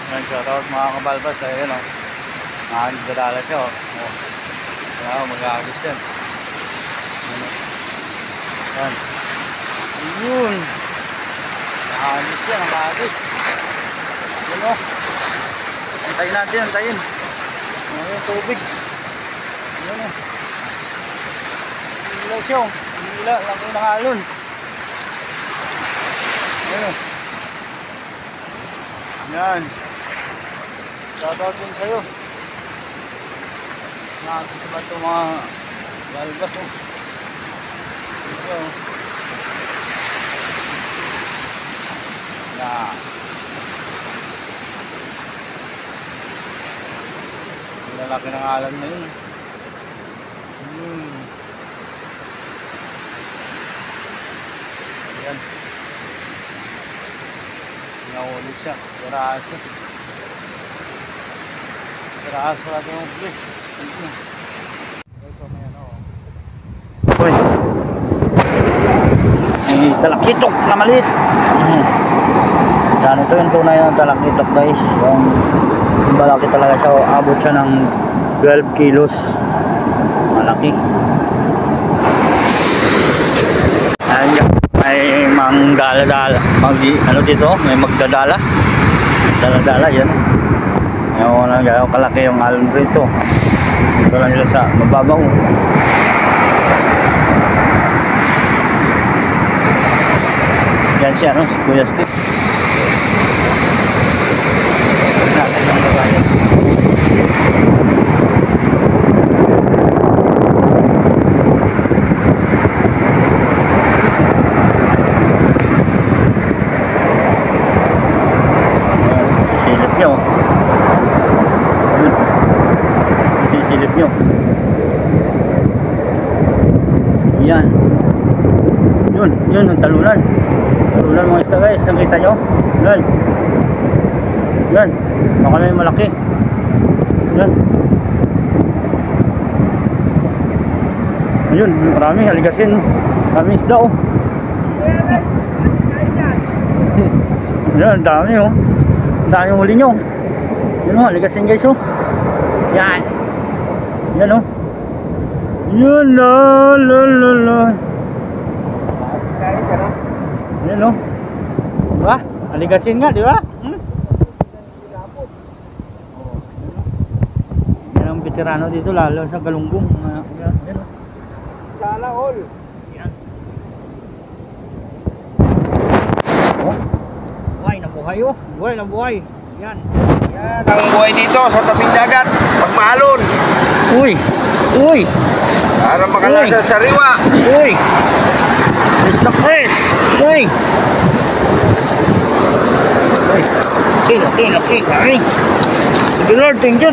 Yan, shoutout mga kabalbas. Ayun o. Nakagdadala siya o. Kaya mag-aagis yan. Yan. Ayun. Nakagis yan. Nakagis. Yan o. Antayin natin. Antayin. Ano yung tubig. Yan o. Hila siya o. Hila. Laki ng alon. Yan o. Yan. Shoutout din sa'yo. Nakakita ba ito mga balbas o. Ito o. Yan. Lalaki ng alam na yun. Yan. Nahuli siya. Tiraas siya. Tiraas pala ito yung huli. Ito may ano. Uy. May talakitok na maliit. Yan, ito yung tunay ng talakitok guys. Yung malaki talaga siya. Abot siya ng 12 kilos. Malaki. Ayan, may mangdala-dala. Ano dito? May magdadala. Dala-dala yan. Yung kalaki yung alon rito. Dito lang sila sa mababaw. Yan siya, no? Si Kuya Steve. Natin ang babayan. Silip nyo. Silip nyo. Yan. Yun ang talunan. Talunan mga isda guys, nakita nyo? Yan. Baka may malaki. Yan. Ayun, marami haligasin. Marami isda oh. Yan, dami oh. Dami huli nyo. Yan oh, haligasin guys oh. Yan. Yan oh. Yan la. Yan oh. Diba? Haligasin nga, diba? Yan ang veterano dito, lalo sa Galunggong. Yan. Sana all. Yan. Oh. Buhay na buhay oh. Buhay na buhay. Yan. Yan ang buhay dito sa tabing dagat. Pag maalon. Uy. Para makalasa sa riwa. Uy. Fresh na fresh. Uy. Okay. Ay. Thank you Lord. Thank you.